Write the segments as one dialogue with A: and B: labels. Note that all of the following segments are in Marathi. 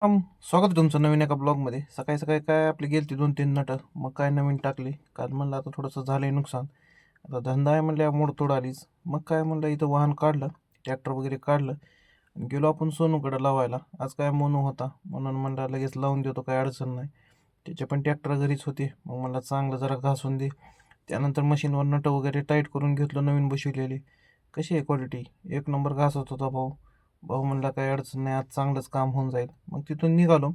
A: स्वागत आहे तुमचं नवीन एका ब्लॉगमध्ये. सकाळी सकाळी काय आपली गेलती 2-3 नटं, मग काय नवीन टाकली. काल म्हणलं आता थोडंसं झालं आहे नुकसान. आता धंदा आहे म्हणल्यावर मोडतोड आलीच. मग काय म्हणलं इथं वाहन काढलं, ट्रॅक्टर वगैरे काढलं आणि गेलो आपण सोनूकडे लावायला. आज काय मोनू होता म्हणून म्हणलं लगेच लावून देतो, काही अडचण नाही. त्याचे पण ट्रॅक्टर घरीच होते. मग म्हणलं चांगलं जरा घासून दे. त्यानंतर मशीनवर नटं वगैरे टाईट करून घेतलं नवीन बसवलेली. कशी आहे क्वालिटी? एक नंबर घासत होता भाऊ. भाऊ म्हणला काही अडचण नाही, आज चांगलंच काम होऊन जाईल. मग तिथून निघालो.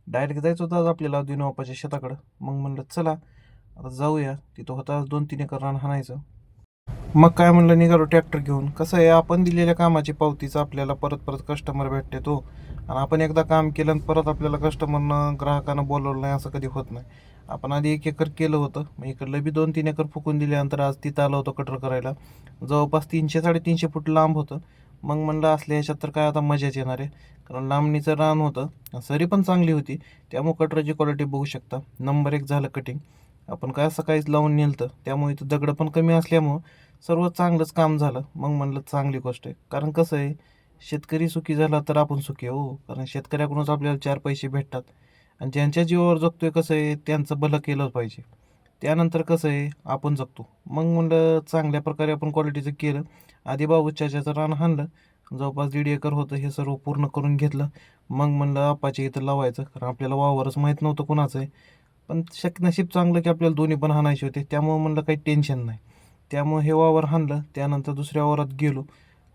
A: डायरेक्ट जायचं होतं आज आपल्याला दिनोबाच्या शेताकडं. मग म्हणलं चला आता जाऊया. तिथं होता 2-3 एकर रान हाणायचं. मग काय म्हणलं निघालो ट्रॅक्टर घेऊन. कसं आहे, आपण दिलेल्या कामाची पावतीचं आपल्याला परत परत कस्टमर भेटते तो. आणि आपण एकदा काम केलं आणि परत आपल्याला कस्टमरनं ग्राहकानं बोलवलं नाही असं कधी होत नाही. आपण आधी 1 एकर केलं होतं, मग इकडलं बी 2-3 एकर फुकून दिल्यानंतर आज तिथं आलं होतं कटर करायला. जवळपास 300-350 फूट लांब होतं. मग म्हणलं असल्या ह्याच्यात तर काय आता मजाच येणार आहे, कारण लांबणीचं रान होतं, सरी पण चांगली होती. त्यामुळे कटराची क्वालिटी बघू शकता, नंबर 1 झालं कटिंग. आपण काय सकाळीच लावून नेलतं, त्यामुळे इथं दगडं पण कमी असल्यामुळं सर्व चांगलंच काम झालं. मग म्हणलं चांगली गोष्ट आहे, कारण कसं आहे, शेतकरी सुखी झाला तर आपण सुखी हो. कारण शेतकऱ्याकडूनच आपल्याला 4 पैसे भेटतात आणि ज्यांच्या जीवावर जगतोय कसं आहे, त्यांचं भलं केलं पाहिजे. त्यानंतर कसं आहे, आपण जगतो. मग म्हणलं चांगल्या प्रकारे आपण क्वालिटीचं केलं. आधी बाबूच्याचं रान हाणलं, जवळपास 1.5 एकर होतं, हे सर्व पूर्ण करून घेतलं. मग म्हणलं आपाच्या इथं लावायचं, कारण आपल्याला वावरच माहीत नव्हतं कुणाचं आहे. पण नशीब चांगलं की आपल्याला दोन्ही पण हाणायचे होते, त्यामुळं म्हणलं काही टेन्शन नाही. त्यामुळे हे वावर हाणलं. त्यानंतर दुसऱ्या वावरात गेलो.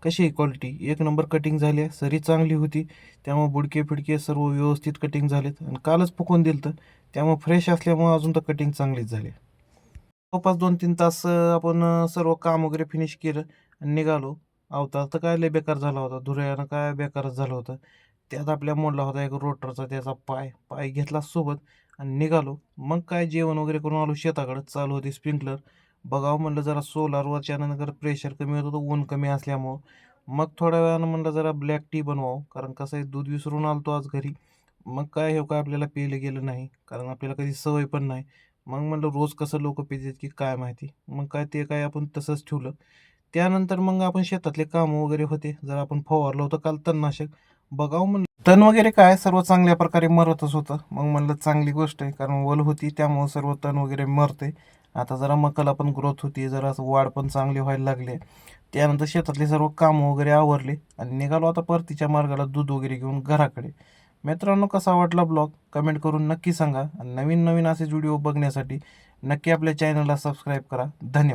A: कशी आहे क्वालिटी? एक नंबर कटिंग झाली आहे, सरी चांगली होती. त्यामुळे बुडके फिडके सर्व व्यवस्थित कटिंग झालेत आणि कालच फुकून दिलं, त्यामुळे फ्रेश असल्यामुळं अजून तर कटिंग चांगलीच झाली. जवळपास 2-3 तास आपण सर्व काम वगैरे फिनिश केलं आणि निघालो. अवतार तर काय लय बेकार झाला होता, धुऱ्यानं काय बेकारच झालं होतं. त्यात आपल्या मोडला होता एक रोटरचा त्याचा पाय. पाय घेतला सोबत आणि निघालो. मग काय जेवण वगैरे करून आलो शेताकडं. चालू होती स्प्रिंकलर. बघावं म्हणलं जरा सोलारवरच्या जरा प्रेशर कमी होत होतं ऊन कमी असल्यामुळं. मग थोड्या वेळानं म्हणलं जरा ब्लॅक टी बनवावं, कारण कसं आहे दूध विसरून आलो आज घरी. मग काय हे काय आपल्याला पिलं गेलं नाही, कारण आपल्याला कधी सवय पण नाही. मग म्हणलं रोज कसं लोकं पितात की काय माहिती. मग काय ते काय आपण तसंच ठेवलं. त्यानंतर मग आपण शेतातले कामं वगैरे होते. जर आपण फवारलं होतं काल तणनाशक. बघावं म्हणलं तण वगैरे काय सर्व चांगल्या प्रकारे मरतच होतं. मग म्हणलं चांगली गोष्ट आहे, कारण वल होती त्यामुळं सर्व तण वगैरे मरते. आता जरा मकाला पण ग्रोथ होती, जरा असं वाढ पण चांगली व्हायला लागली. त्यानंतर शेतातले सर्व कामं वगैरे आवरले आणि निघालो आता परतीच्या मार्गाला दूध वगैरे घेऊन घराकडे. मित्रांनो, कसा वाटला ब्लॉग कमेंट करून नक्की सांगा आणि नवीन नवीन असे व्हिडिओ बघण्यासाठी नक्की आपल्या चॅनलला सबस्क्राईब करा. धन्यवाद.